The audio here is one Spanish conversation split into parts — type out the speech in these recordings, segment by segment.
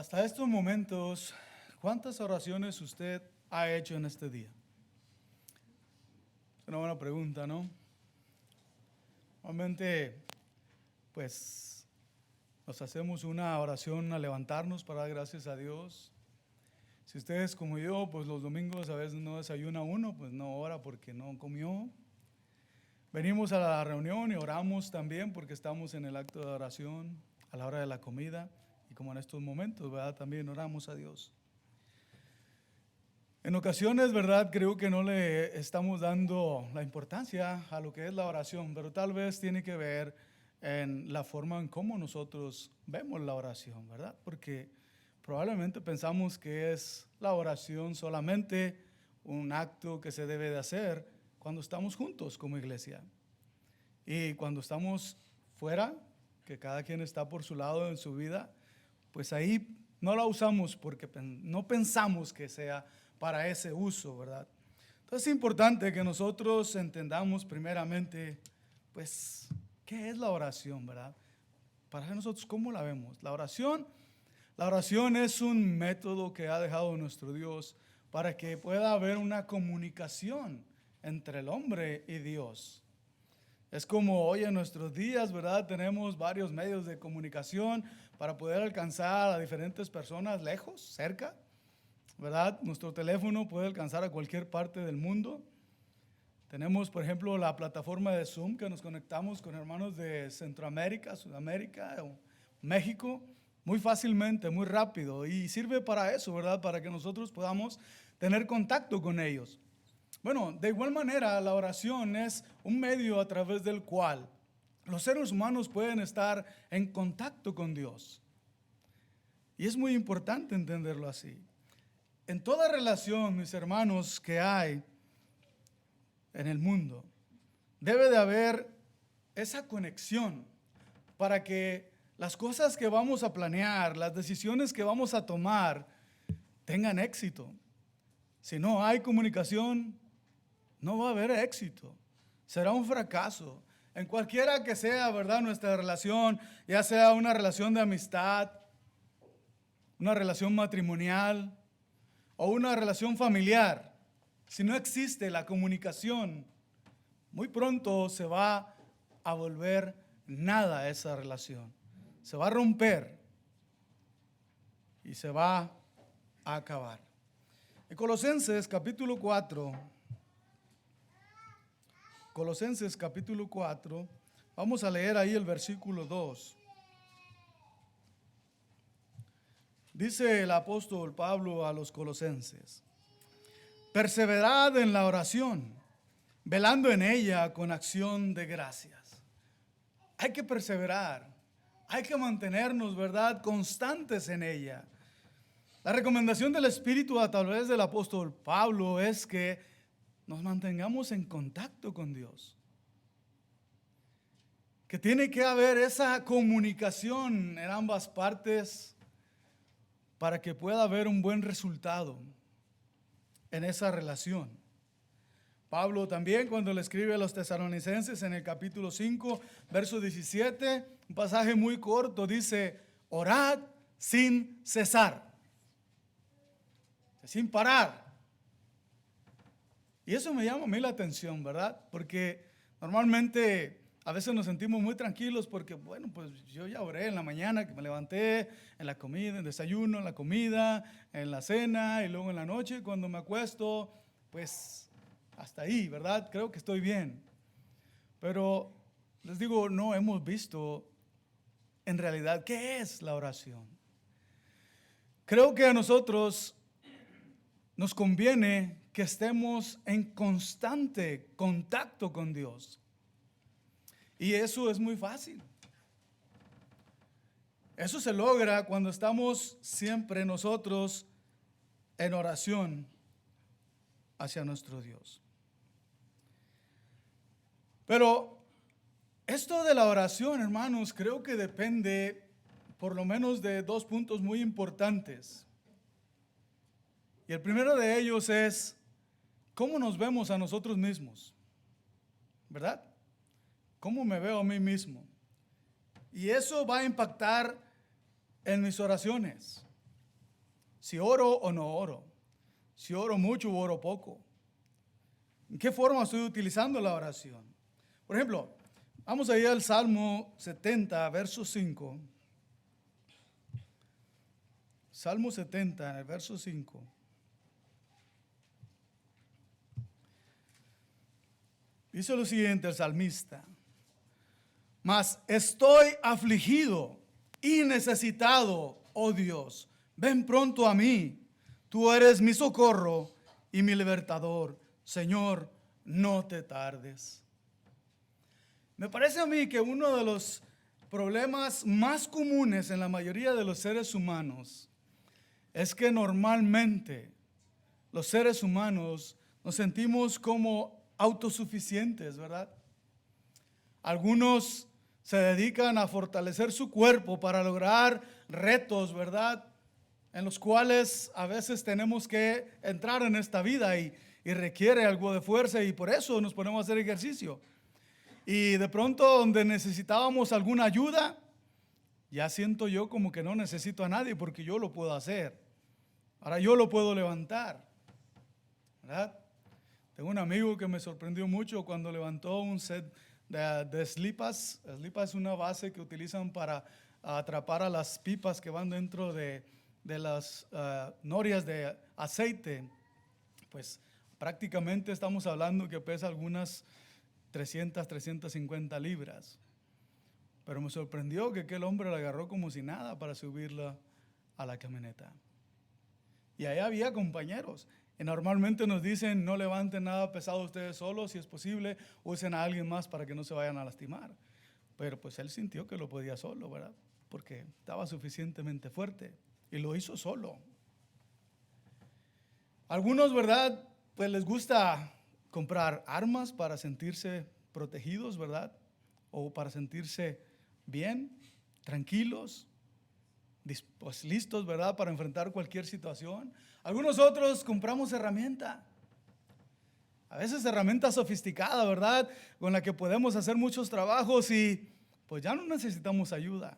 Hasta estos momentos, ¿cuántas oraciones usted ha hecho en este día? Es una buena pregunta, ¿no? Normalmente, pues, nos hacemos una oración al levantarnos para dar gracias a Dios. Si usted es como yo, pues los domingos a veces no desayuna uno, pues no ora porque no comió. Venimos a la reunión y oramos también porque estamos en el acto de oración a la hora de la comida. Y como en estos momentos, ¿verdad? También oramos a Dios. En ocasiones, ¿verdad? Creo que no le estamos dando la importancia a lo que es la oración, pero tal vez tiene que ver en la forma en cómo nosotros vemos la oración, ¿verdad? Porque probablemente pensamos que es la oración solamente un acto que se debe de hacer cuando estamos juntos como iglesia. Y cuando estamos fuera, que cada quien está por su lado en su vida, pues ahí no la usamos porque no pensamos que sea para ese uso, ¿verdad? Entonces es importante que nosotros entendamos primeramente, pues, ¿qué es la oración, verdad? Para nosotros, ¿cómo la vemos? La oración es un método que ha dejado nuestro Dios para que pueda haber una comunicación entre el hombre y Dios. Es como hoy en nuestros días, ¿verdad? Tenemos varios medios de comunicación para poder alcanzar a diferentes personas lejos, cerca, ¿verdad? Nuestro teléfono puede alcanzar a cualquier parte del mundo. Tenemos, por ejemplo, la plataforma de Zoom, que nos conectamos con hermanos de Centroamérica, Sudamérica, México, muy fácilmente, muy rápido. Y sirve para eso, ¿verdad? Para que nosotros podamos tener contacto con ellos. Bueno, de igual manera, la oración es un medio a través del cual los seres humanos pueden estar en contacto con Dios. Y es muy importante entenderlo así. En toda relación, mis hermanos, que hay en el mundo, debe de haber esa conexión para que las cosas que vamos a planear, las decisiones que vamos a tomar, tengan éxito. Si no hay comunicación, no va a haber éxito. Será un fracaso. En cualquiera que sea, ¿verdad?, nuestra relación, ya sea una relación de amistad, una relación matrimonial o una relación familiar, si no existe la comunicación, muy pronto se va a volver nada esa relación. Se va a romper y se va a acabar. En Colosenses capítulo 4, vamos a leer ahí el versículo 2. Dice el apóstol Pablo a los colosenses: perseverad en la oración, velando en ella con acción de gracias. Hay que perseverar, hay que mantenernos, ¿verdad?, constantes en ella. La recomendación del Espíritu a través del apóstol Pablo es que nos mantengamos en contacto con Dios. Que tiene que haber esa comunicación en ambas partes para que pueda haber un buen resultado en esa relación. Pablo también, cuando le escribe a los tesalonicenses en el capítulo 5, verso 17, un pasaje muy corto, dice: orad sin cesar, sin parar. Y eso me llama a mí la atención, ¿verdad? Porque normalmente a veces nos sentimos muy tranquilos porque, bueno, pues yo ya oré en la mañana, que me levanté, en la comida, en el desayuno, en la comida, en la cena, y luego en la noche cuando me acuesto, pues hasta ahí, ¿verdad? Creo que estoy bien. Pero les digo, no hemos visto en realidad qué es la oración. Creo que a nosotros nos conviene que estemos en constante contacto con Dios. Y eso es muy fácil. Eso se logra cuando estamos siempre nosotros en oración hacia nuestro Dios. Pero esto de la oración, hermanos, creo que depende por lo menos de dos puntos muy importantes. Y el primero de ellos es cómo nos vemos a nosotros mismos, ¿verdad? ¿Cómo me veo a mí mismo? Y eso va a impactar en mis oraciones. si oro o no oro, si oro mucho o oro poco. ¿En qué forma estoy utilizando la oración? Por ejemplo, vamos a ir al Salmo 70, verso 5. Salmo 70, en el verso 5. Dice lo siguiente el salmista: mas estoy afligido y necesitado, oh Dios, ven pronto a mí. Tú eres mi socorro y mi libertador. Señor, no te tardes. Me parece a mí que uno de los problemas más comunes en la mayoría de los seres humanos es que normalmente los seres humanos nos sentimos como autosuficientes, ¿verdad? Algunos se dedican a fortalecer su cuerpo para lograr retos, ¿verdad?, en los cuales a veces tenemos que entrar en esta vida y requiere algo de fuerza, y por eso nos ponemos a hacer ejercicio. Y de pronto, donde necesitábamos alguna ayuda, ya siento yo como que no necesito a nadie porque yo lo puedo hacer. Ahora yo lo puedo levantar, ¿verdad? Tengo un amigo que me sorprendió mucho cuando levantó un set de slipas. Slipas es una base que utilizan para atrapar a las pipas que van dentro de las norias de aceite. Pues prácticamente estamos hablando que pesa algunas 300, 350 libras. Pero me sorprendió que aquel hombre la agarró como si nada para subirla a la camioneta. Y ahí había compañeros. Y normalmente nos dicen: no levanten nada pesado ustedes solos, si es posible, usen a alguien más para que no se vayan a lastimar. Pero pues él sintió que lo podía solo, ¿verdad? Porque estaba suficientemente fuerte y lo hizo solo. Algunos, ¿verdad?, pues les gusta comprar armas para sentirse protegidos, ¿verdad? O para sentirse bien, tranquilos, pues listos, ¿verdad?, para enfrentar cualquier situación. Algunos otros compramos herramienta, a veces herramienta sofisticada, ¿verdad?, con la que podemos hacer muchos trabajos y pues ya no necesitamos ayuda.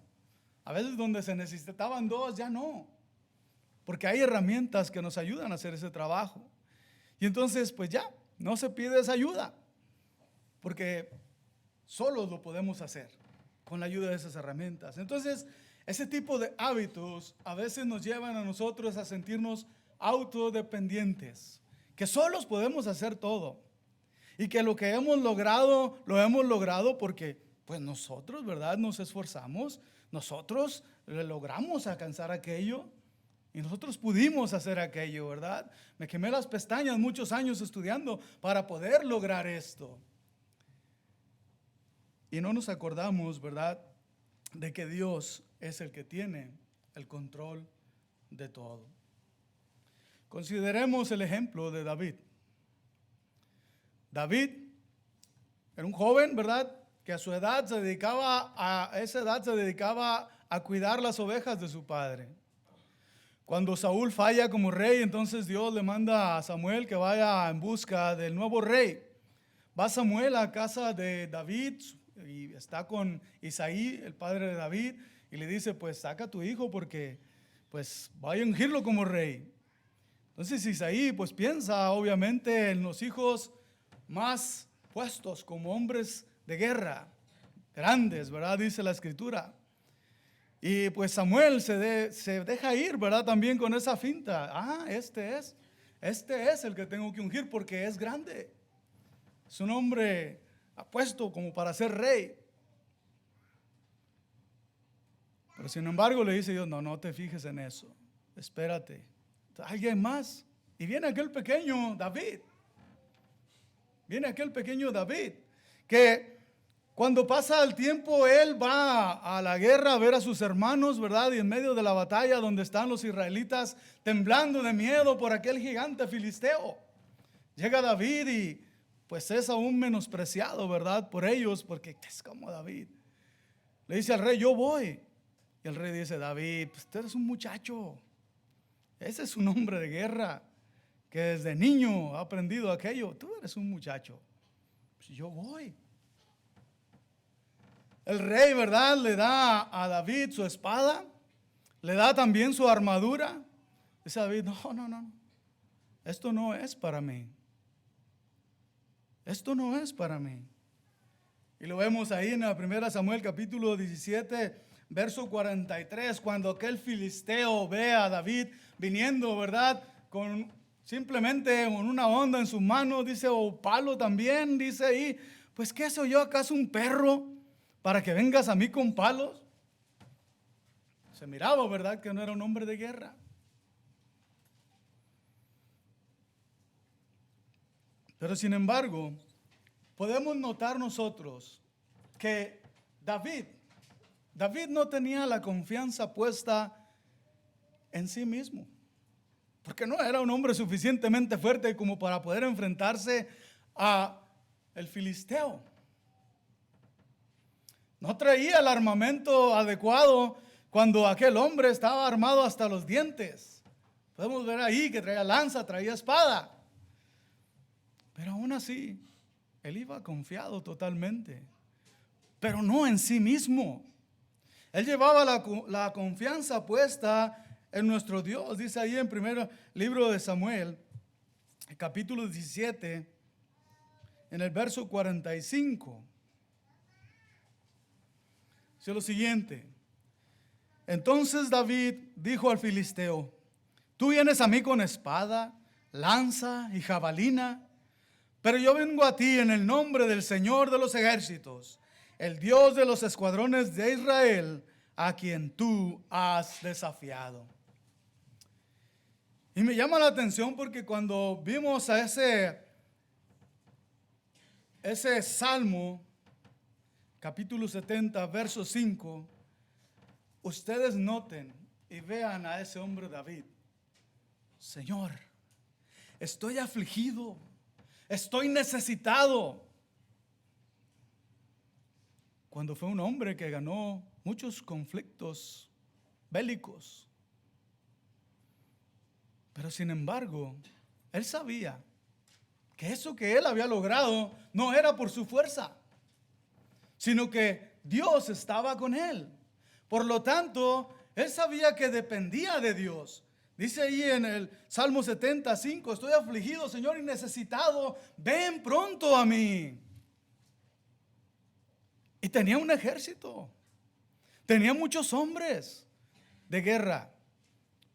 A veces donde se necesitaban dos, ya no, porque hay herramientas que nos ayudan a hacer ese trabajo. Y entonces pues ya no se pide esa ayuda, porque solos lo podemos hacer con la ayuda de esas herramientas. Entonces, ese tipo de hábitos a veces nos llevan a nosotros a sentirnos autodependientes, que solos podemos hacer todo y que lo que hemos logrado, lo hemos logrado porque pues nosotros, ¿verdad?, nos esforzamos, nosotros logramos alcanzar aquello y nosotros pudimos hacer aquello, ¿verdad? Me quemé las pestañas muchos años estudiando para poder lograr esto. Y no nos acordamos, ¿verdad?, de que Dios es el que tiene el control de todo. Consideremos el ejemplo de David. David era un joven, ¿verdad?, que a su edad se dedicaba a cuidar las ovejas de su padre. Cuando Saúl falla como rey, entonces Dios le manda a Samuel que vaya en busca del nuevo rey. Va Samuel a casa de David y está con Isaí, el padre de David, y le dice: pues saca a tu hijo porque pues vaya a ungirlo como rey. Entonces Isaí pues piensa obviamente en los hijos más puestos como hombres de guerra, grandes, ¿verdad?, dice la escritura. Y pues Samuel se deja ir, ¿verdad?, también con esa finta. Este es el que tengo que ungir porque es grande. Es un hombre apuesto como para ser rey. Pero sin embargo le dice Dios: no te fijes en eso, espérate, alguien más. Y viene aquel pequeño David. Que cuando pasa el tiempo, él va a la guerra a ver a sus hermanos, ¿verdad? Y en medio de la batalla donde están los israelitas temblando de miedo por aquel gigante filisteo, llega David y pues es aún menospreciado, ¿verdad?, por ellos, porque es como David. Le dice al rey: yo voy. Y el rey dice: David, pues tú eres un muchacho. Ese es un hombre de guerra que desde niño ha aprendido aquello. Tú eres un muchacho. Pues yo voy. El rey, ¿verdad?, le da a David su espada, le da también su armadura. Dice David, no, esto no es para mí. Esto no es para mí. Y lo vemos ahí en la 1 Samuel capítulo 17, verso 43, cuando aquel filisteo ve a David viniendo, ¿verdad? Simplemente con una onda en sus manos, dice, o palo también, dice ahí, pues ¿qué soy yo acaso un perro para que vengas a mí con palos? Se miraba, ¿verdad? Que no era un hombre de guerra. Pero sin embargo, podemos notar nosotros que David no tenía la confianza puesta en sí mismo, porque no era un hombre suficientemente fuerte como para poder enfrentarse a el filisteo. No traía el armamento adecuado cuando aquel hombre estaba armado hasta los dientes. Podemos ver ahí que traía lanza, traía espada. Pero aún así, él iba confiado totalmente, pero no en sí mismo. Él llevaba la confianza puesta en nuestro Dios. Dice ahí en primer libro de Samuel, capítulo 17, en el verso 45. Dice lo siguiente: entonces David dijo al filisteo, tú vienes a mí con espada, lanza y jabalina, pero yo vengo a ti en el nombre del Señor de los ejércitos, el Dios de los escuadrones de Israel, a quien tú has desafiado. Y me llama la atención porque cuando vimos a ese Salmo, capítulo 70, verso 5, ustedes noten y vean a ese hombre David. Señor, estoy afligido, estoy necesitado. Cuando fue un hombre que ganó muchos conflictos bélicos. Pero sin embargo, él sabía que eso que él había logrado no era por su fuerza, sino que Dios estaba con él. Por lo tanto, él sabía que dependía de Dios. Dice ahí en el Salmo 75, estoy afligido, Señor, y necesitado, ven pronto a mí. Y tenía un ejército, tenía muchos hombres de guerra,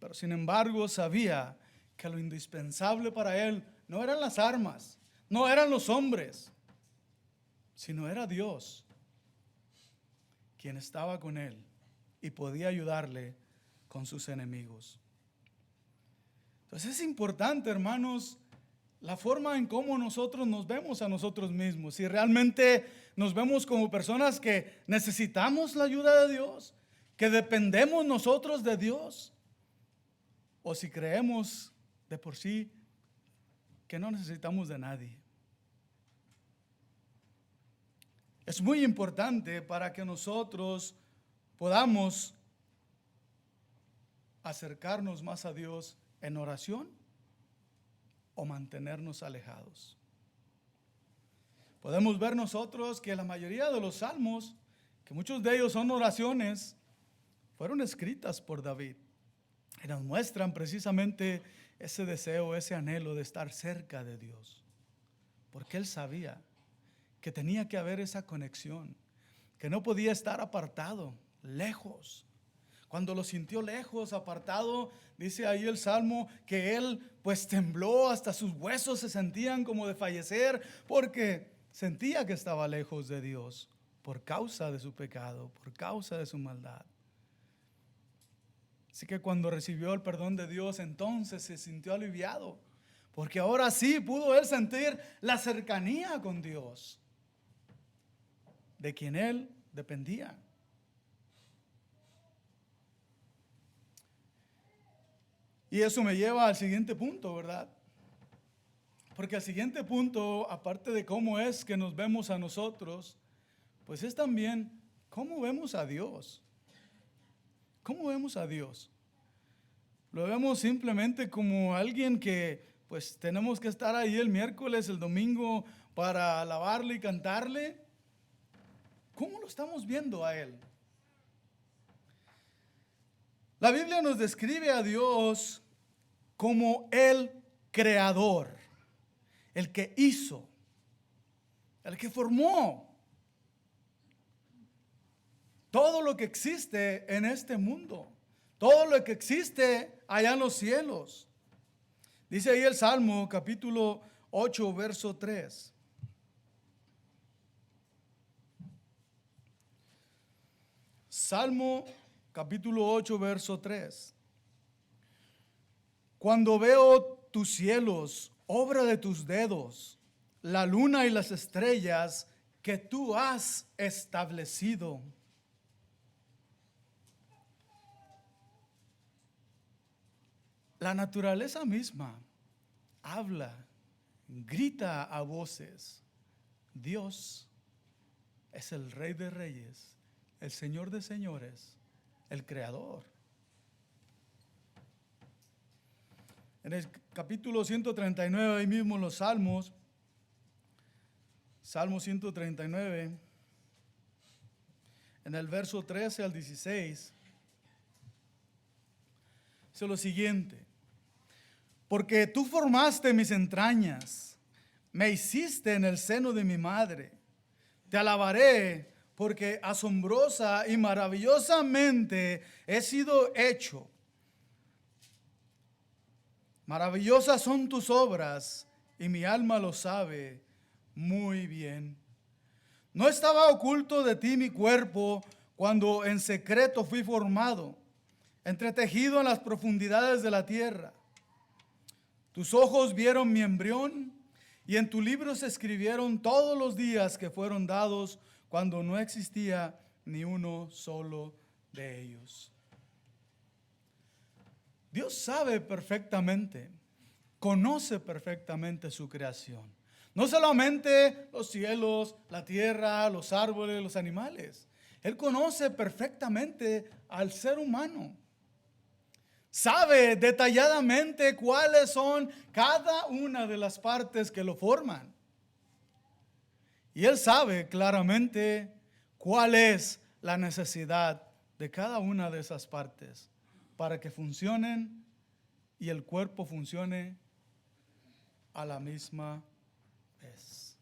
pero sin embargo sabía que lo indispensable para él no eran las armas, no eran los hombres, sino era Dios, quien estaba con él y podía ayudarle con sus enemigos. Entonces es importante, hermanos, la forma en cómo nosotros nos vemos a nosotros mismos. Si realmente nos vemos como personas que necesitamos la ayuda de Dios, que dependemos nosotros de Dios, o si creemos de por sí que no necesitamos de nadie. Es muy importante para que nosotros podamos acercarnos más a Dios en oración o mantenernos alejados. Podemos ver nosotros que la mayoría de los salmos, que muchos de ellos son oraciones, fueron escritas por David y nos muestran precisamente ese deseo, ese anhelo de estar cerca de Dios, porque él sabía que tenía que haber esa conexión, que no podía estar apartado, lejos. Cuando lo sintió lejos, apartado, dice ahí el Salmo que él pues tembló, hasta sus huesos se sentían como de fallecer, porque sentía que estaba lejos de Dios por causa de su pecado, por causa de su maldad. Así que cuando recibió el perdón de Dios, entonces se sintió aliviado, porque ahora sí pudo él sentir la cercanía con Dios, de quien él dependía. Y eso me lleva al siguiente punto, ¿verdad? Porque el siguiente punto, aparte de cómo es que nos vemos a nosotros, pues es también cómo vemos a Dios. ¿Cómo vemos a Dios? ¿Lo vemos simplemente como alguien que pues tenemos que estar ahí el miércoles, el domingo para alabarle y cantarle? ¿Cómo lo estamos viendo a Él? La Biblia nos describe a Dios como el creador, el que hizo, el que formó todo lo que existe en este mundo, todo lo que existe allá en los cielos. Dice ahí el Salmo capítulo 8, verso 3. Salmo capítulo 8, verso 3. Cuando veo tus cielos, obra de tus dedos, la luna y las estrellas que tú has establecido. La naturaleza misma habla, grita a voces. Dios es el Rey de Reyes, el Señor de Señores, el Creador. En el capítulo 139, ahí mismo los Salmos, Salmo 139, en el verso 13 al 16, dice lo siguiente: porque tú formaste mis entrañas, me hiciste en el seno de mi madre. Te alabaré porque asombrosa y maravillosamente he sido hecho. Maravillosas son tus obras y mi alma lo sabe muy bien. No estaba oculto de ti mi cuerpo cuando en secreto fui formado, entretejido en las profundidades de la tierra. Tus ojos vieron mi embrión y en tu libro se escribieron todos los días que fueron dados cuando no existía ni uno solo de ellos. Dios sabe perfectamente, conoce perfectamente su creación. No solamente los cielos, la tierra, los árboles, los animales. Él conoce perfectamente al ser humano. Sabe detalladamente cuáles son cada una de las partes que lo forman. Y Él sabe claramente cuál es la necesidad de cada una de esas partes para que funcionen y el cuerpo funcione a la misma vez.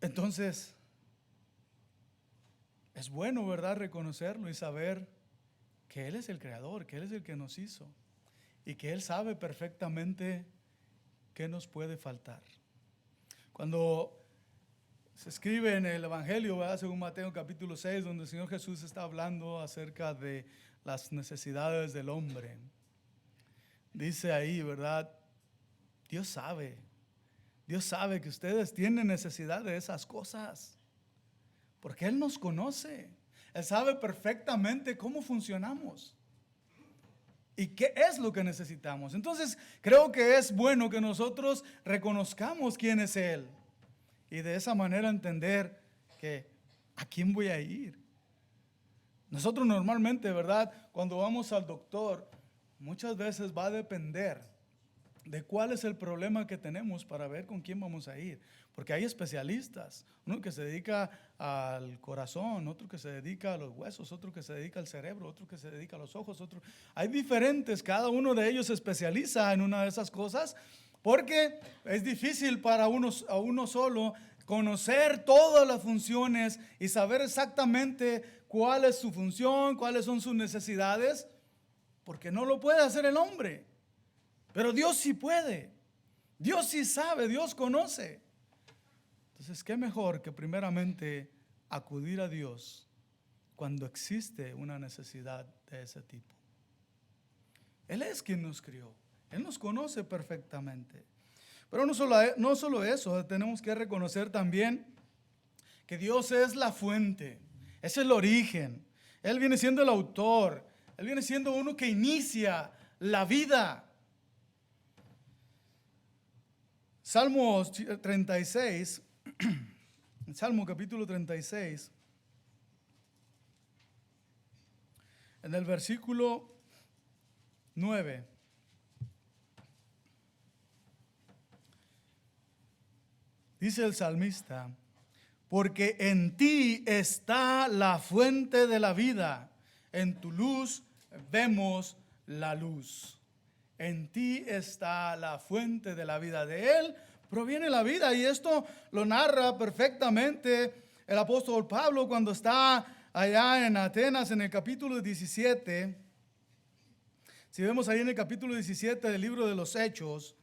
Entonces, es bueno, ¿verdad?, reconocerlo y saber que Él es el creador, que Él es el que nos hizo y que Él sabe perfectamente qué nos puede faltar. Cuando se escribe en el Evangelio, ¿verdad?, según Mateo capítulo 6, donde el Señor Jesús está hablando acerca de las necesidades del hombre. Dice ahí, ¿verdad? Dios sabe que ustedes tienen necesidad de esas cosas, porque Él nos conoce. Él sabe perfectamente cómo funcionamos y qué es lo que necesitamos. Entonces, creo que es bueno que nosotros reconozcamos quién es Él y de esa manera entender que ¿a quién voy a ir? Nosotros normalmente, ¿verdad?, cuando vamos al doctor, muchas veces va a depender de cuál es el problema que tenemos para ver con quién vamos a ir. Porque hay especialistas, uno que se dedica al corazón, otro que se dedica a los huesos, otro que se dedica al cerebro, otro que se dedica a los ojos, otro. Hay diferentes, cada uno de ellos se especializa en una de esas cosas, porque es difícil para a uno solo conocer todas las funciones y saber exactamente cuál es su función, cuáles son sus necesidades, porque no lo puede hacer el hombre. Pero Dios sí puede, Dios sí sabe, Dios conoce. Entonces, ¿qué mejor que primeramente acudir a Dios cuando existe una necesidad de ese tipo? Él es quien nos crió, Él nos conoce perfectamente. Pero no solo eso, tenemos que reconocer también que Dios es la fuente, es el origen. Él viene siendo el autor, Él viene siendo uno que inicia la vida. Salmo 36, Salmo capítulo 36, en el versículo 9, dice el salmista: porque en ti está la fuente de la vida. En tu luz vemos la luz. En ti está la fuente de la vida. De Él proviene la vida. Y esto lo narra perfectamente el apóstol Pablo cuando está allá en Atenas en el capítulo 17. Si vemos ahí en el capítulo 17 del libro de los Hechos,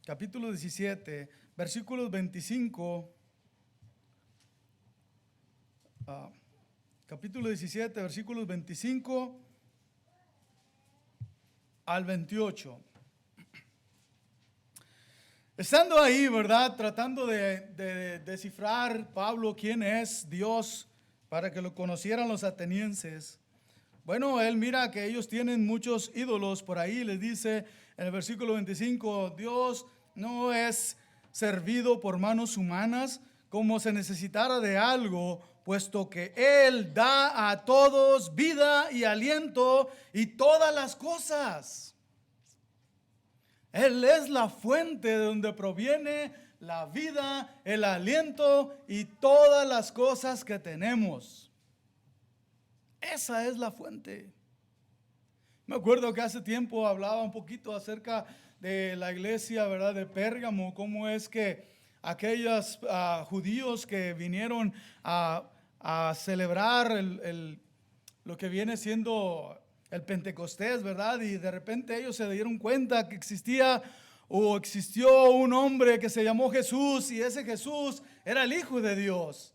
capítulo 17, versículos 25. Capítulo 17, versículos 25 al 28. Estando ahí, ¿verdad? Tratando de descifrar Pablo quién es Dios para que lo conocieran los atenienses. Bueno, él mira que ellos tienen muchos ídolos por ahí. Les dice en el versículo 25, Dios no es servido por manos humanas como se necesitara de algo, puesto que Él da a todos vida y aliento y todas las cosas. Él es la fuente de donde proviene la vida, el aliento y todas las cosas que tenemos. Esa es la fuente. Me acuerdo que hace tiempo hablaba un poquito acerca de la iglesia, ¿verdad? De Pérgamo, cómo es que aquellos judíos que vinieron a celebrar lo que viene siendo el Pentecostés, ¿verdad? Y de repente ellos se dieron cuenta que existió un hombre que se llamó Jesús, y ese Jesús era el Hijo de Dios.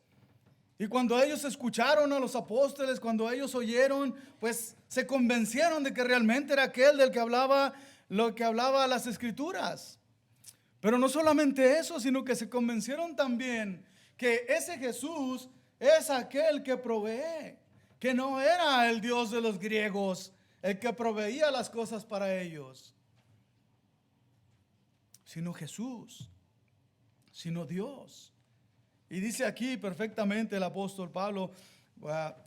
Y cuando ellos escucharon a los apóstoles, cuando ellos oyeron, pues se convencieron de que realmente era aquel del que hablaba lo que hablaba las Escrituras. Pero no solamente eso, sino que se convencieron también que ese Jesús es aquel que provee, que no era el Dios de los griegos, el que proveía las cosas para ellos, sino Jesús, sino Dios. Y dice aquí perfectamente el apóstol Pablo,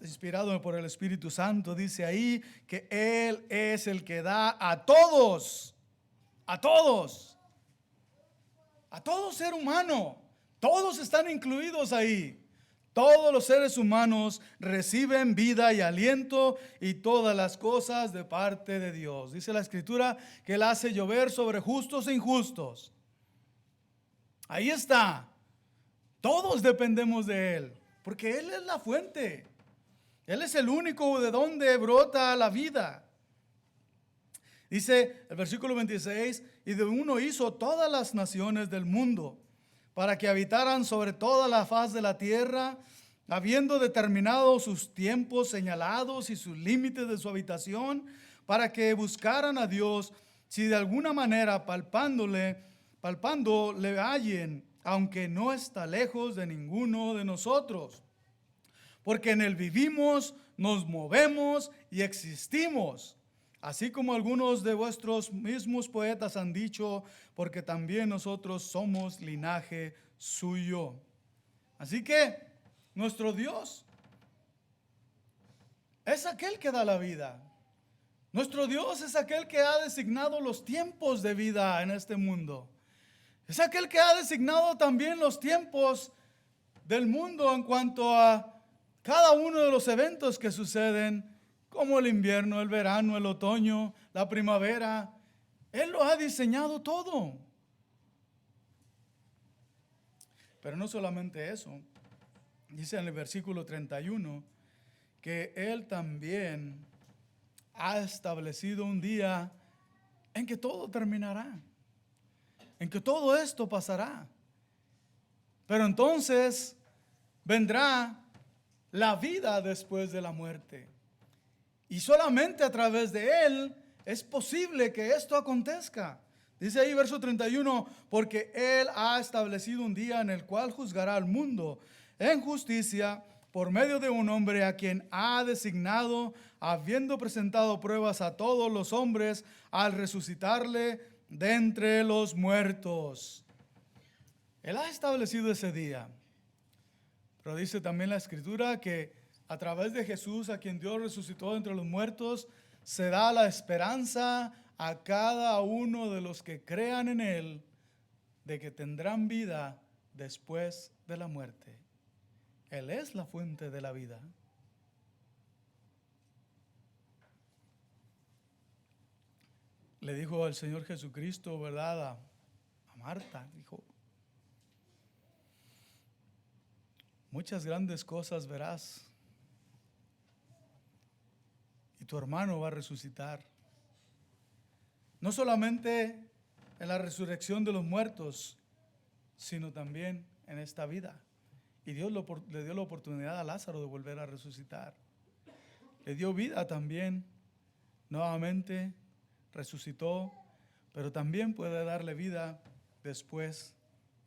inspirado por el Espíritu Santo, dice ahí que Él es el que da a todo ser humano. Todos están incluidos ahí. Todos los seres humanos reciben vida y aliento y todas las cosas de parte de Dios. Dice la Escritura que Él hace llover sobre justos e injustos. Ahí está. Todos dependemos de Él, porque Él es la fuente. Él es el único de donde brota la vida. Dice el versículo 26, y de uno hizo todas las naciones del mundo, para que habitaran sobre toda la faz de la tierra, habiendo determinado sus tiempos señalados y sus límites de su habitación, para que buscaran a Dios, si de alguna manera palpando le hallen, aunque no está lejos de ninguno de nosotros. Porque en Él vivimos, nos movemos y existimos. Así como algunos de vuestros mismos poetas han dicho, porque también nosotros somos linaje suyo. Así que nuestro Dios es aquel que da la vida. Nuestro Dios es aquel que ha designado los tiempos de vida en este mundo. Es aquel que ha designado también los tiempos del mundo en cuanto a cada uno de los eventos que suceden, como el invierno, el verano, el otoño, la primavera. Él lo ha diseñado todo. Pero no solamente eso. Dice en el versículo 31 que Él también ha establecido un día en que todo terminará, en que todo esto pasará. Pero entonces vendrá la vida después de la muerte. Y solamente a través de Él es posible que esto acontezca. Dice ahí verso 31, porque Él ha establecido un día en el cual juzgará al mundo en justicia por medio de un hombre a quien ha designado, habiendo presentado pruebas a todos los hombres al resucitarle de entre los muertos. Él ha establecido ese día. Pero dice también la Escritura que a través de Jesús, a quien Dios resucitó de entre los muertos, se da la esperanza a cada uno de los que crean en Él de que tendrán vida después de la muerte. Él es la fuente de la vida. Le dijo el Señor Jesucristo, ¿verdad? A Marta, dijo, muchas grandes cosas verás y tu hermano va a resucitar. No solamente en la resurrección de los muertos, sino también en esta vida. Y Dios le dio la oportunidad a Lázaro de volver a resucitar. Le dio vida también, nuevamente resucitó, pero también puede darle vida después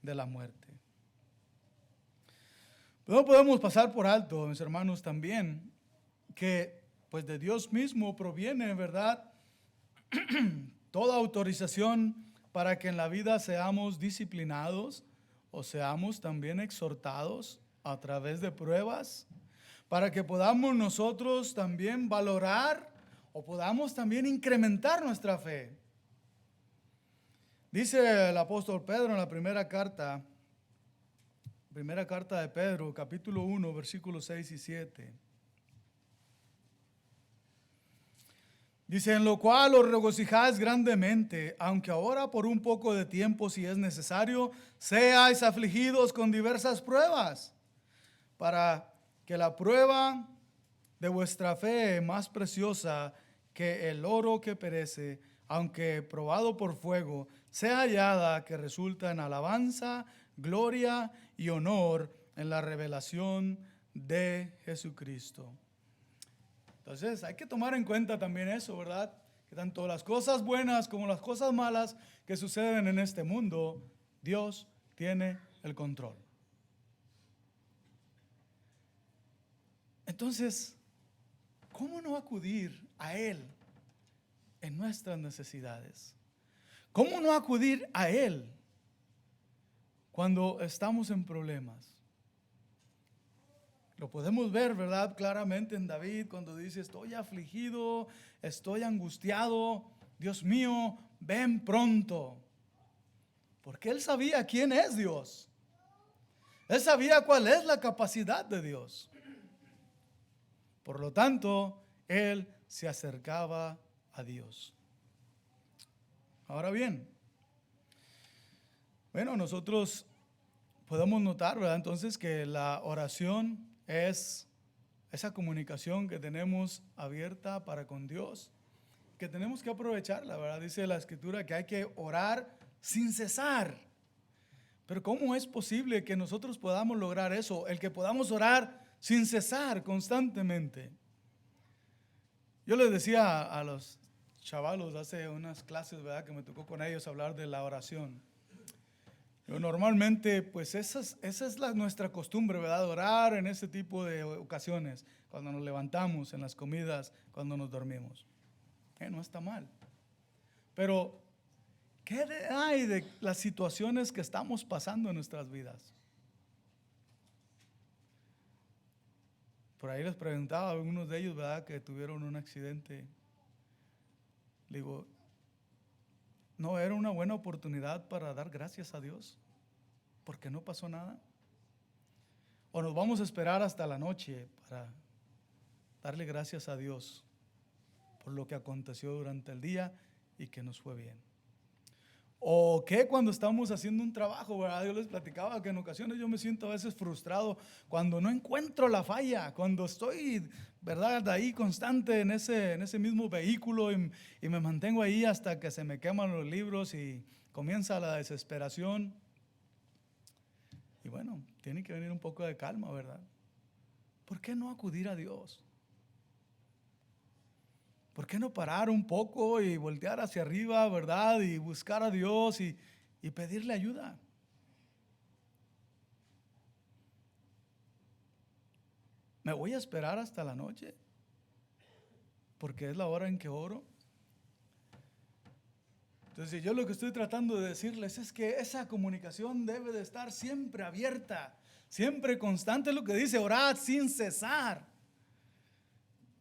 de la muerte. Pero no podemos pasar por alto, mis hermanos, también, que pues de Dios mismo proviene, ¿verdad?, toda autorización para que en la vida seamos disciplinados o seamos también exhortados a través de pruebas, para que podamos nosotros también valorar o podamos también incrementar nuestra fe. Dice el apóstol Pedro en la primera carta de Pedro, capítulo 1, versículos 6 y 7. Dice, en lo cual os regocijáis grandemente, aunque ahora por un poco de tiempo, si es necesario, seáis afligidos con diversas pruebas, para que la prueba de vuestra fe, más preciosa que el oro que perece, aunque probado por fuego, sea hallada que resulta en alabanza, gloria y honor en la revelación de Jesucristo. Entonces hay que tomar en cuenta también eso, ¿verdad? Que tanto las cosas buenas como las cosas malas que suceden en este mundo, Dios tiene el control. Entonces, ¿cómo no acudir a Él en nuestras necesidades? ¿Cómo no acudir a Él cuando estamos en problemas? Lo podemos ver, ¿verdad? Claramente en David cuando dice, estoy afligido, estoy angustiado, Dios mío, ven pronto. Porque él sabía quién es Dios. Él sabía cuál es la capacidad de Dios. Por lo tanto, él se acercaba a Dios. Ahora bien, bueno, nosotros podemos notar, ¿verdad? Entonces que la oración es esa comunicación que tenemos abierta para con Dios, que tenemos que aprovecharla, ¿verdad? Dice la Escritura que hay que orar sin cesar. Pero ¿cómo es posible que nosotros podamos lograr eso? El que podamos orar sin cesar constantemente. Yo les decía a los chavalos hace unas clases, ¿verdad?, que me tocó con ellos hablar de la oración. Yo normalmente, pues esa es nuestra costumbre, ¿verdad? Orar en ese tipo de ocasiones, cuando nos levantamos, en las comidas, cuando nos dormimos. No está mal. Pero, ¿qué hay de las situaciones que estamos pasando en nuestras vidas? Por ahí les preguntaba a algunos de ellos, ¿verdad?, que tuvieron un accidente. Le digo, ¿no era una buena oportunidad para dar gracias a Dios? Porque no pasó nada. ¿O nos vamos a esperar hasta la noche para darle gracias a Dios por lo que aconteció durante el día y que nos fue bien? ¿O qué cuando estamos haciendo un trabajo, ¿verdad? Yo les platicaba que en ocasiones yo me siento a veces frustrado cuando no encuentro la falla, cuando estoy, ¿verdad?, ahí constante en ese mismo vehículo y me mantengo ahí hasta que se me queman los libros y comienza la desesperación. Y bueno, tiene que venir un poco de calma, ¿verdad? ¿Por qué no acudir a Dios? ¿Por qué no parar un poco y voltear hacia arriba, ¿verdad? Y buscar a Dios y pedirle ayuda. ¿Me voy a esperar hasta la noche? Porque es la hora en que oro. Entonces yo lo que estoy tratando de decirles es que esa comunicación debe de estar siempre abierta, siempre constante. Es lo que dice, orad sin cesar.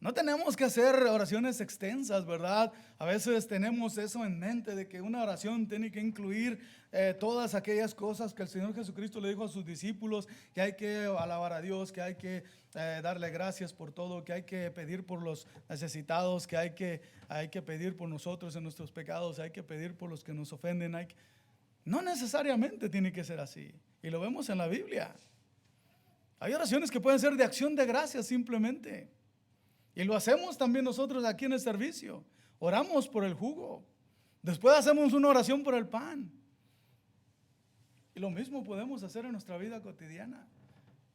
No tenemos que hacer oraciones extensas, ¿verdad? A veces tenemos eso en mente de que una oración tiene que incluir todas aquellas cosas que el Señor Jesucristo le dijo a sus discípulos, que hay que alabar a Dios, que hay que darle gracias por todo, que hay que pedir por los necesitados, que hay que pedir por nosotros en nuestros pecados, hay que pedir por los que nos ofenden. No necesariamente tiene que ser así. Y lo vemos en la Biblia. Hay oraciones que pueden ser de acción de gracias simplemente. Y lo hacemos también nosotros aquí en el servicio. Oramos por el jugo. Después hacemos una oración por el pan. Y lo mismo podemos hacer en nuestra vida cotidiana.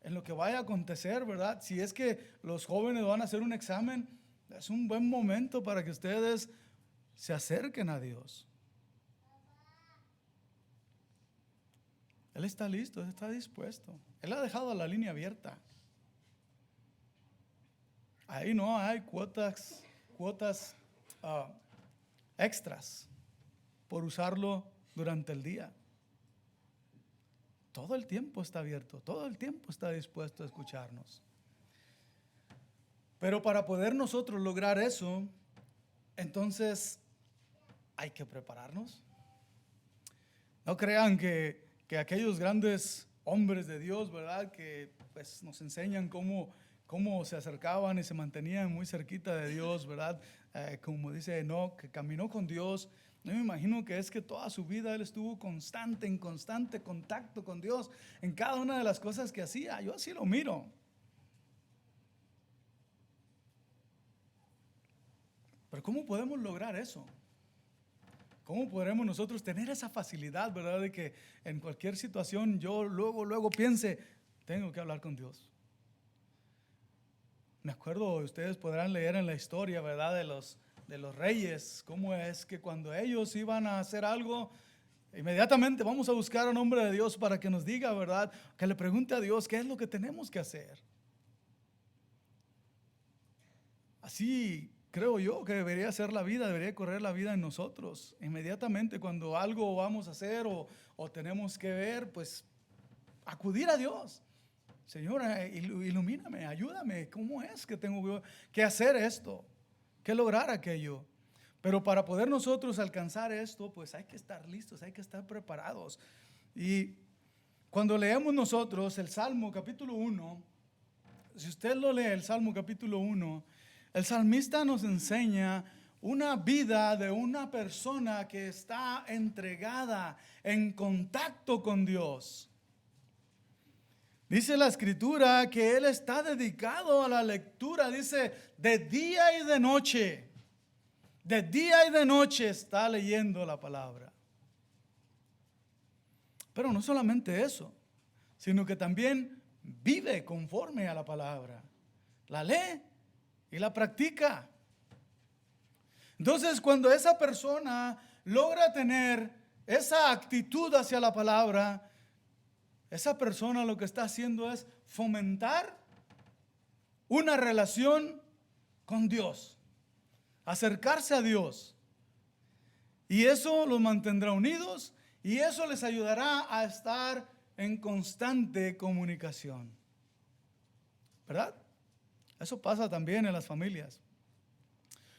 En lo que vaya a acontecer, ¿verdad? Si es que los jóvenes van a hacer un examen, es un buen momento para que ustedes se acerquen a Dios. Él está listo, Él está dispuesto. Él ha dejado la línea abierta. Ahí no hay cuotas extras por usarlo durante el día. Todo el tiempo está abierto, todo el tiempo está dispuesto a escucharnos. Pero para poder nosotros lograr eso, entonces hay que prepararnos. No crean que aquellos grandes hombres de Dios, ¿verdad? Que pues nos enseñan cómo se acercaban y se mantenían muy cerquita de Dios, ¿verdad? Como dice Enoch, que caminó con Dios. Yo me imagino que es que toda su vida él estuvo en constante contacto con Dios en cada una de las cosas que hacía. Yo así lo miro. Pero ¿cómo podemos lograr eso? ¿Cómo podremos nosotros tener esa facilidad, verdad? De que en cualquier situación yo luego piense, tengo que hablar con Dios. Me acuerdo, ustedes podrán leer en la historia, ¿verdad? De los reyes, cómo es que cuando ellos iban a hacer algo, inmediatamente vamos a buscar a un hombre de Dios para que nos diga, ¿verdad? Que le pregunte a Dios qué es lo que tenemos que hacer. Así creo yo que debería ser la vida, debería correr la vida en nosotros. Inmediatamente cuando algo vamos a hacer o tenemos que ver, pues acudir a Dios. Señor, ilumíname, ayúdame. ¿Cómo es que tengo que hacer esto? ¿Qué lograr aquello? Pero para poder nosotros alcanzar esto, pues hay que estar listos, hay que estar preparados. Y cuando leemos nosotros el Salmo capítulo 1, si usted lo lee, el Salmo capítulo 1, el salmista nos enseña una vida de una persona que está entregada en contacto con Dios. Dice la escritura que él está dedicado a la lectura, dice, de día y de noche. De día y de noche está leyendo la palabra. Pero no solamente eso, sino que también vive conforme a la palabra. La lee y la practica. Entonces, cuando esa persona logra tener esa actitud hacia la palabra, esa persona lo que está haciendo es fomentar una relación con Dios, acercarse a Dios. Y eso los mantendrá unidos y eso les ayudará a estar en constante comunicación. ¿Verdad? Eso pasa también en las familias.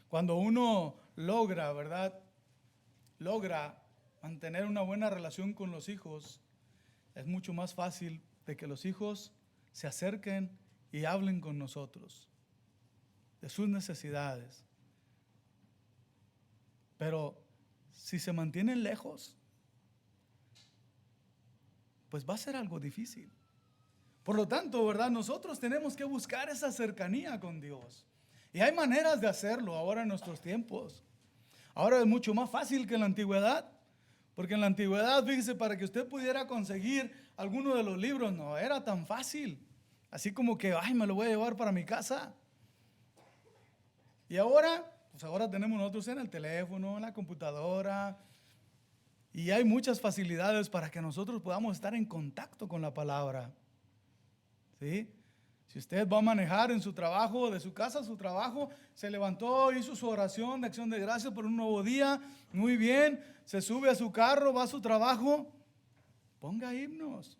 Cuando uno logra, ¿verdad? Logra mantener una buena relación con los hijos, es mucho más fácil de que los hijos se acerquen y hablen con nosotros de sus necesidades. Pero si se mantienen lejos, pues va a ser algo difícil. Por lo tanto, ¿verdad? Nosotros tenemos que buscar esa cercanía con Dios. Y hay maneras de hacerlo ahora en nuestros tiempos. Ahora es mucho más fácil que en la antigüedad. Porque en la antigüedad, fíjese, para que usted pudiera conseguir alguno de los libros, no era tan fácil. Así como que, me lo voy a llevar para mi casa. Y ahora, pues ahora tenemos nosotros en el teléfono, en la computadora. Y hay muchas facilidades para que nosotros podamos estar en contacto con la palabra. ¿Sí? Si usted va a manejar en su trabajo, de su casa a su trabajo, se levantó, hizo su oración de acción de gracias por un nuevo día, muy bien, se sube a su carro, va a su trabajo, ponga himnos.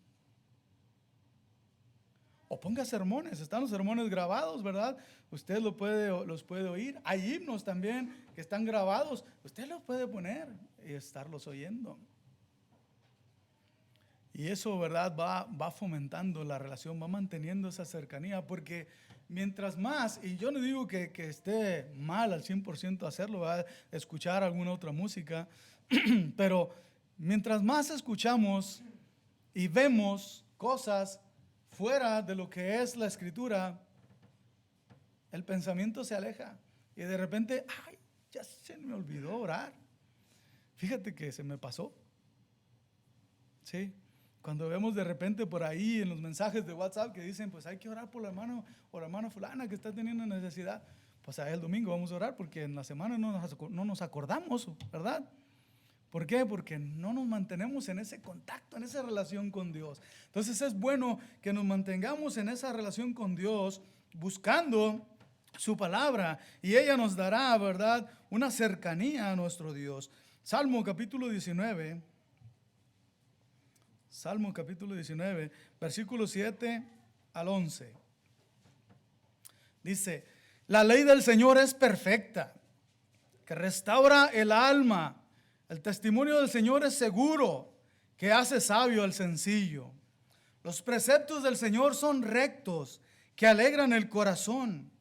O ponga sermones, están los sermones grabados, ¿verdad? Usted los puede oír. Hay himnos también que están grabados. Usted los puede poner y estarlos oyendo. Y eso, ¿verdad? Va fomentando la relación, va manteniendo esa cercanía, porque mientras más, y yo no digo que esté mal al 100% hacerlo, ¿verdad? Escuchar alguna otra música, pero mientras más escuchamos y vemos cosas fuera de lo que es la escritura, el pensamiento se aleja y de repente, ay, ya se me olvidó orar. Fíjate que se me pasó. Sí. Cuando vemos de repente por ahí en los mensajes de WhatsApp que dicen, pues hay que orar por la hermana o la hermana fulana que está teniendo necesidad, pues a el domingo vamos a orar porque en la semana no nos acordamos, ¿verdad? ¿Por qué? Porque no nos mantenemos en ese contacto, en esa relación con Dios. Entonces es bueno que nos mantengamos en esa relación con Dios, buscando su palabra, y ella nos dará, ¿verdad?, una cercanía a nuestro Dios. Salmo capítulo 19, versículo 7 al 11. Dice, la ley del Señor es perfecta, que restaura el alma. El testimonio del Señor es seguro, que hace sabio al sencillo. Los preceptos del Señor son rectos, que alegran el corazón.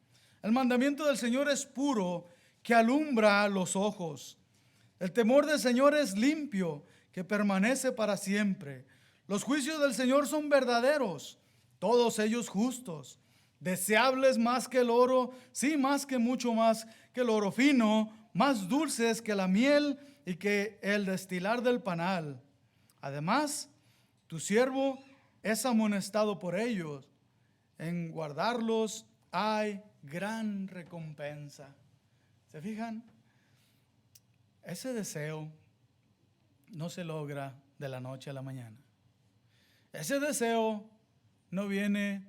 El mandamiento del Señor es puro, que alumbra los ojos. El temor del Señor es limpio, que permanece para siempre. Los juicios del Señor son verdaderos, todos ellos justos. Deseables más que el oro, sí, mucho más que el oro fino, más dulces que la miel y que el destilar del panal. Además, tu siervo es amonestado por ellos. En guardarlos hay gran recompensa. ¿Se fijan? Ese deseo no se logra de la noche a la mañana. Ese deseo no viene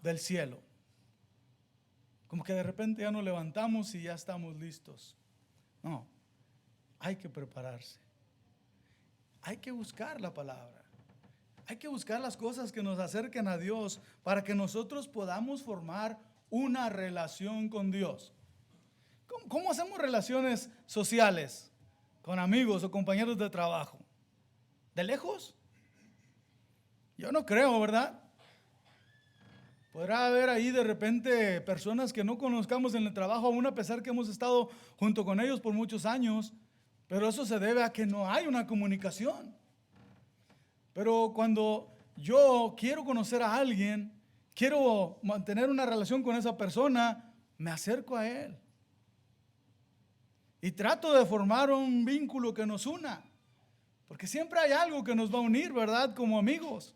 del cielo. Como que de repente ya nos levantamos y ya estamos listos. No. Hay que prepararse. Hay que buscar la palabra. Hay que buscar las cosas que nos acerquen a Dios para que nosotros podamos formar una relación con Dios. ¿Cómo hacemos relaciones sociales con amigos o compañeros de trabajo? ¿De lejos? Yo no creo, ¿verdad? Podrá haber ahí de repente personas que no conozcamos en el trabajo, aún a pesar que hemos estado junto con ellos por muchos años. Pero eso se debe a que no hay una comunicación. Pero cuando yo quiero conocer a alguien, quiero mantener una relación con esa persona, me acerco a él. Y trato de formar un vínculo que nos una. Porque siempre hay algo que nos va a unir, ¿verdad? Como amigos.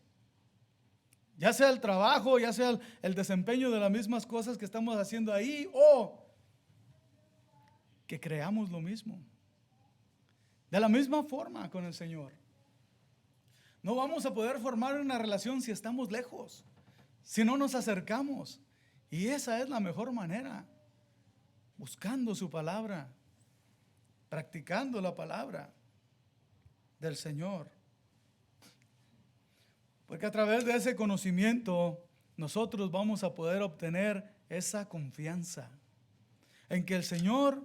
Ya sea el trabajo, ya sea el desempeño de las mismas cosas que estamos haciendo ahí, o que creamos lo mismo. De la misma forma con el Señor. No vamos a poder formar una relación si estamos lejos, si no nos acercamos. Y esa es la mejor manera. Buscando su palabra, practicando la palabra del Señor. Porque a través de ese conocimiento nosotros vamos a poder obtener esa confianza en que el Señor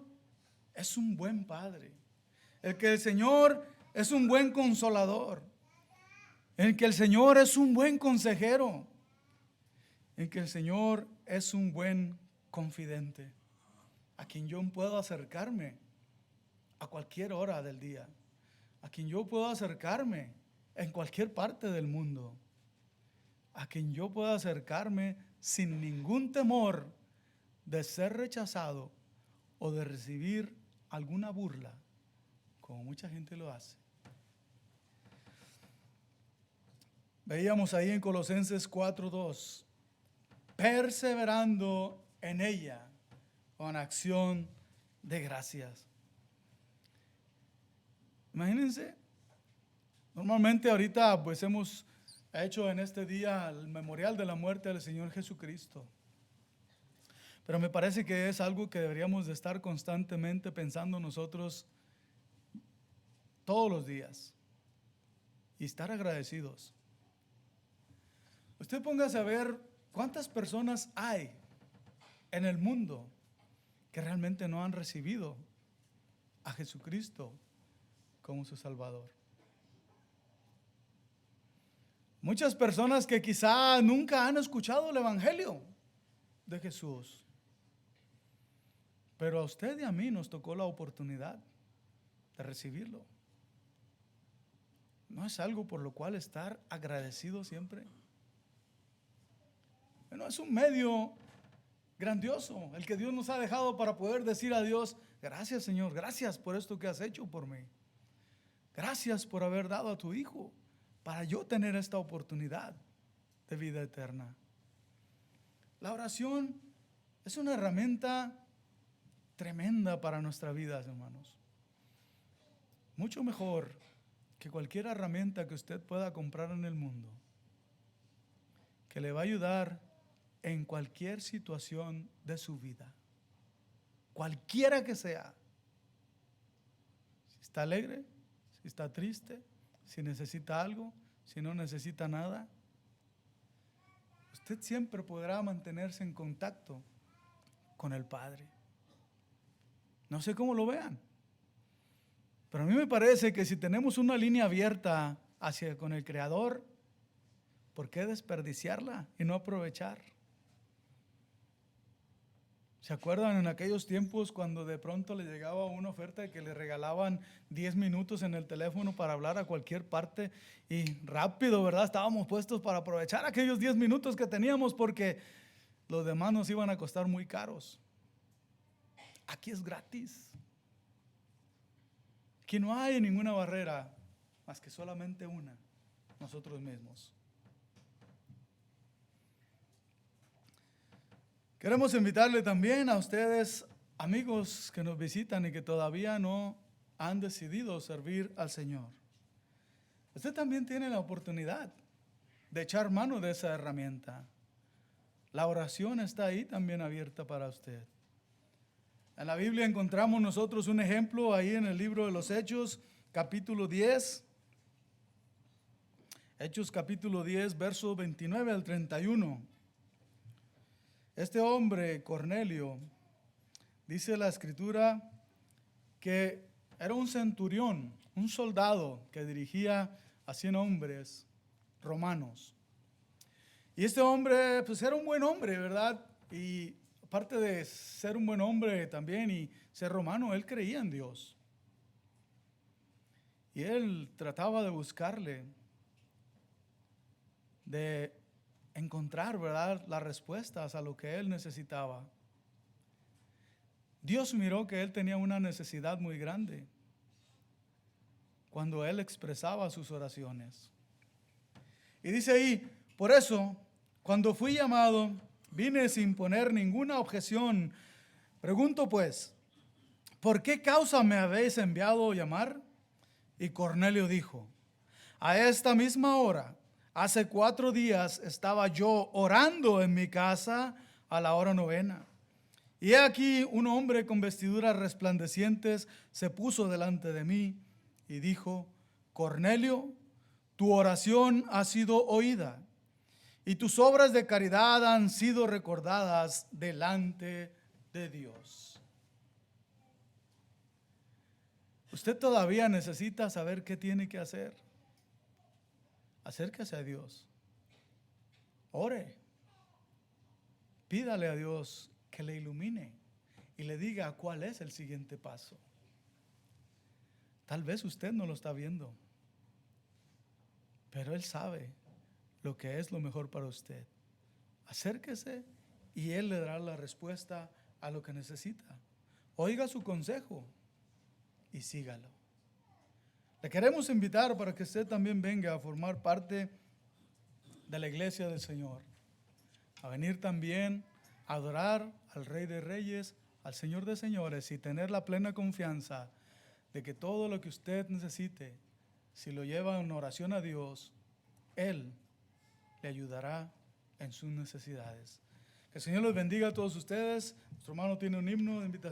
es un buen Padre. El que el Señor es un buen consolador. En que el Señor es un buen consejero. En que el Señor es un buen confidente. A quien yo puedo acercarme a cualquier hora del día. A quien yo puedo acercarme en cualquier parte del mundo. A quien yo puedo acercarme sin ningún temor de ser rechazado o de recibir alguna burla, como mucha gente lo hace. Veíamos ahí en Colosenses 4:2, perseverando en ella con acción de gracias. Imagínense, normalmente ahorita pues hemos hecho en este día el memorial de la muerte del Señor Jesucristo. Pero me parece que es algo que deberíamos de estar constantemente pensando nosotros todos los días y estar agradecidos. Usted póngase a ver ¿Cuántas personas hay en el mundo que realmente no han recibido a Jesucristo como su Salvador? Muchas personas que quizá nunca han escuchado el Evangelio de Jesús. Pero a usted y a mí nos tocó la oportunidad de recibirlo. ¿No es algo por lo cual estar agradecido siempre? Bueno, es un medio grandioso el que Dios nos ha dejado para poder decir a Dios: gracias, Señor, gracias por esto que has hecho por mí. Gracias por haber dado a tu Hijo para yo tener esta oportunidad de vida eterna. La oración es una herramienta tremenda para nuestra vida, hermanos. Mucho mejor que cualquier herramienta que usted pueda comprar en el mundo, que le va a ayudar en cualquier situación de su vida, cualquiera que sea. Si está alegre, si está triste, si necesita algo, si no necesita nada, usted siempre podrá mantenerse en contacto con el Padre. No sé cómo lo vean, pero a mí me parece que si tenemos una línea abierta hacia con el Creador, ¿por qué desperdiciarla y no aprovechar? ¿Se acuerdan en aquellos tiempos cuando de pronto le llegaba una oferta de que le regalaban 10 minutos en el teléfono para hablar a cualquier parte? Y rápido, ¿verdad? Estábamos puestos para aprovechar aquellos 10 minutos que teníamos porque los demás nos iban a costar muy caros. Aquí es gratis. Aquí no hay ninguna barrera más que solamente una: nosotros mismos. Queremos invitarle también a ustedes, amigos que nos visitan y que todavía no han decidido servir al Señor. Usted también tiene la oportunidad de echar mano de esa herramienta. La oración está ahí también abierta para usted. En la Biblia encontramos nosotros un ejemplo ahí en el libro de los Hechos, capítulo 10. Hechos capítulo 10, verso 29 al 31. Este hombre, Cornelio, dice la Escritura que era un centurión, un soldado que dirigía a 100 hombres romanos. Y este hombre, pues era un buen hombre, ¿verdad? Y aparte de ser un buen hombre también y ser romano, él creía en Dios. Y él trataba de buscarle, de encontrar, ¿verdad?, las respuestas a lo que él necesitaba. Dios miró que él tenía una necesidad muy grande cuando él expresaba sus oraciones. Y dice ahí: por eso, cuando fui llamado, vine sin poner ninguna objeción. Pregunto pues, ¿por qué causa me habéis enviado llamar? Y Cornelio dijo: a esta misma hora, hace 4 días, estaba yo orando en mi casa a la hora 9. Y he aquí un hombre con vestiduras resplandecientes se puso delante de mí y dijo: Cornelio, tu oración ha sido oída y tus obras de caridad han sido recordadas delante de Dios. Usted todavía necesita saber qué tiene que hacer. Acérquese a Dios. Ore. Pídale a Dios que le ilumine y le diga cuál es el siguiente paso. Tal vez usted no lo está viendo, pero Él sabe lo que es lo mejor para usted. Acérquese y Él le dará la respuesta a lo que necesita. Oiga su consejo y sígalo. Le queremos invitar para que usted también venga a formar parte de la iglesia del Señor, a venir también a adorar al Rey de Reyes, al Señor de Señores, y tener la plena confianza de que todo lo que usted necesite, si lo lleva en oración a Dios, Él le ayudará en sus necesidades. Que el Señor los bendiga a todos ustedes. Nuestro hermano tiene un himno de invitación.